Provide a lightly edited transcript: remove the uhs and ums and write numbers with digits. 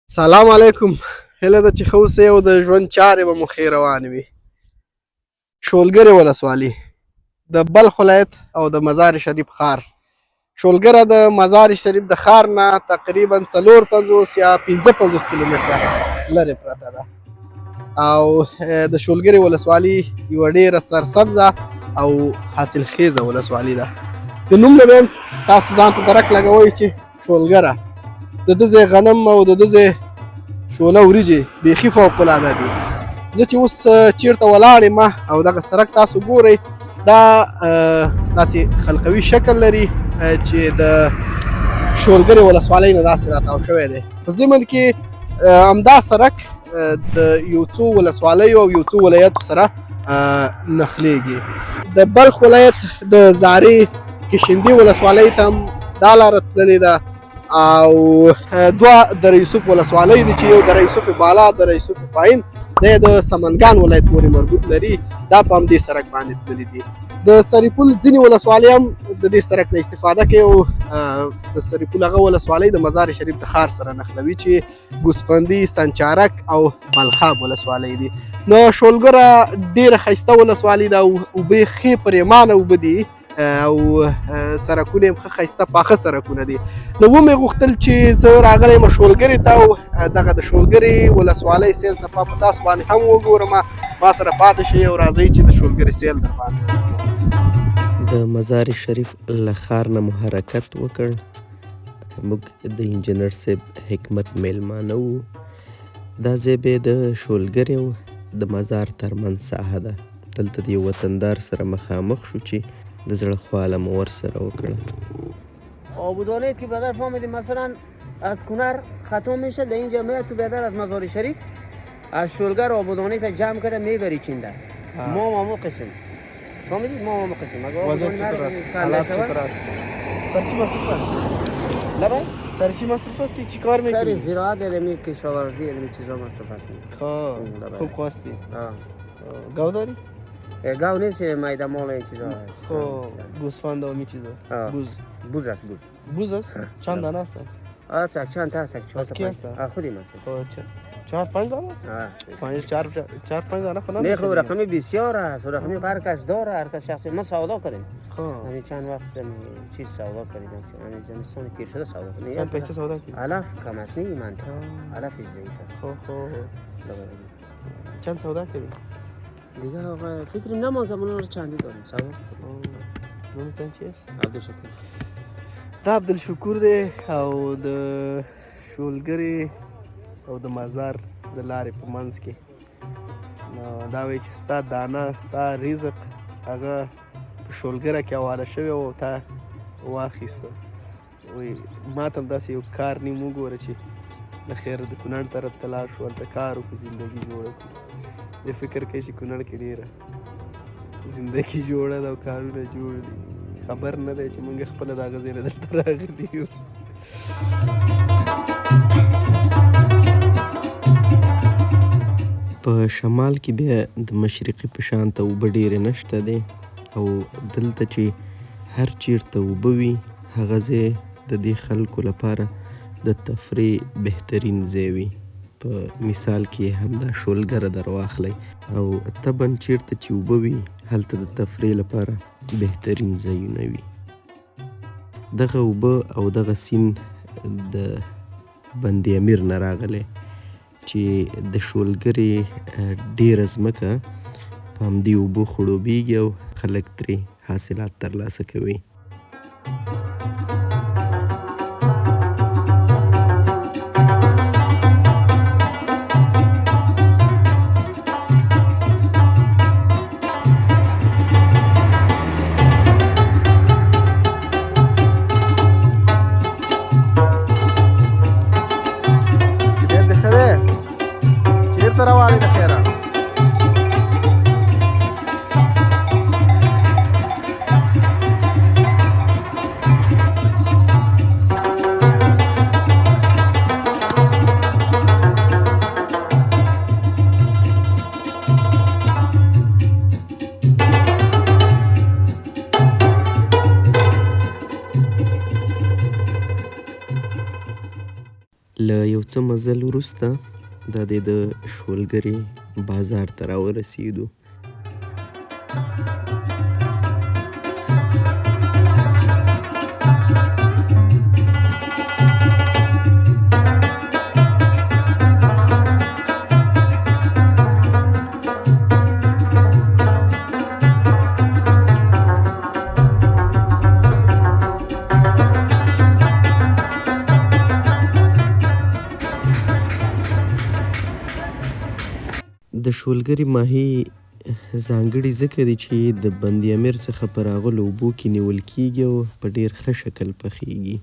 سلام علیکم. هیله ده چې ښه اوسئ او د ژوند چارې به مو ښې روانې وي. شولګرې ولسوالي د بلخ ولایت او د مزار شریف ښار. شولګره د مزار شریف د ښار نه تقریبا 54 یا 55 کیلومتره لرې پرته ده او د شولګرې ولسوالي یوه ډېره سرسبزه او حاصلخیزه ولسوالي ده. د نوم نه به تاسو ځان ته درک لګوئ چې شولګره د ده ځای غنم او د ده ځای شوله وریجې بیخي فوق العاده دي. زه چې اوس چیرته ولاړ یم او دغه سړک تاسو ګورئ دا داسې خلقوي شکل لري چې د شولګرې ولسوالۍ نه داسې راتاو شوی دی. په ضمن کې همدا سړک د یو څو ولسوالیو او یو څو ولایتو سره نښلېږي. د بلخ ولایت د زارې کشندې ولسوالۍ ته هم دا لاره تللې ده او دوه دره یوسف ولسوالۍ دي چې یو دره یوسف بالا دره یوسف پایین دی د سمنګان ولایت پورې مربوط لري. دا په همدې سړک باندې تللي دي. د سرپل ځینې ولسوالۍ هم د دې سړک نه استفاده کوي او د سرپل هغه ولسوالۍ د مزار شریف د ښار سره نښلوي چې ګوسفندي، سنچارک او بلخاب ولسوالۍ دي. نو شولګره ډېره ښایسته ولسوالي ده او اوبه ښې پرېمانه اوبه دي او سرکونه هم ښه ښایسته پاخه سرکونه دي. نو ومې غوښتل چې زه راغلی یم شولګرې ته او دغه د شولګرې ولسوالۍ سیل صفا په تاسو باندې هم وګورم. ما سره پاتې شئ او راځئ چې د شولګرې سیل در باندې. د مزار شریف له ښار نه مو حرکت وکړ. موږ د انجینر صاحب حکمت میلمانه وو. دا ځای به د شولګرې او د مزار ترمنځ ساحه ده. دلته د یو وطندار سره مخامخ شو چې د زړه خواله مو ورسره وکړه. آبودانید که بدر فهمیدیم مثلا از کنر خطا میشه در اینجا میاد تو بدر از مزار شریف از شولگر آبودانید جمع کرده میبری چینده. ما قسم فهمیدید ما قسم اگه وضعیت چطور است؟ حالات چطور است؟ سر چی مصروف است؟ لبای؟ سر چی مصروف هستی؟ چی کار میکنی؟ سر زراعت علمی کشاورزی علمی چیزا مصروف هستیم. خوب خواستی؟ گاو داری؟ گاو نیست میده مال این چیزا هست. گوسفند و می چیزا؟ بوز است بوز. بوز است؟ چند دانه است؟ چند تا است؟ از کی است؟ خودیم است. 4-5 دانه؟ 4-5 دانه خدا نه خب رقمی بسیار است. رقمی هر کس داره، هر کس شخصی. ما سودا کردیم. یعنی چند وقت چیز سودا کردیم. یعنی زمستان تیر شده سودا کردیم. چند پیسه سودا کردیم؟ علف کم است نه من. علف ضعیف است. چند سودا کردیم؟ دیگه آقا فکریم نمان که منو چندی داریم سودا. نمیتونی چی است؟ عبدالشکور. دا عبدالشکور دی او د شولګرې او د مزار د لارې په منځ کې. نو دا وایي چې ستا دانه ستا رزق هغه په شولګره کې حواله شوی او تا واخیسته. وایي ما ته هم داسې یو کار نیم وګوره چې د خیر د کونړ طرف ته لاړ شو هلته کار وکړو زندګي جوړه کړو. د فکر کوي چې کونړ کې ډېره زندګي جوړه ده او کارونه جوړ دي. خبر نه دی چې موږ خپله د هغه ځای نه دلته راغلي یو. په شمال کې بیا د مشرقي په شان ته اوبه ډېرې نشته دی او دلته چې هر چیرته اوبه وي هغه ځای د دې خلکو لپاره د تفریح بهترین ځای وي. په مثال کې همدا شولګره در واخلی او طبعا چیرته چې اوبه وي هلته د تفریح لپاره بهترین ځایونه وي. دغه اوبه او دغه سیند د بند امیر نه راغلی چې د شولګرې ډېره ځمکه په همدې اوبو خړوبېږي او خلک ترې حاصلات ترلاسه کوي. روانې د خیره یو څه مزل وروسته دا د شولګرې بازار ته راورسېدو. د شولګرې ماهي ځانګړي ځکه دي چې د بند امیر څخه په راغلو اوبو کې نیول کیږي او په ډیر ښه شکل پخیږي.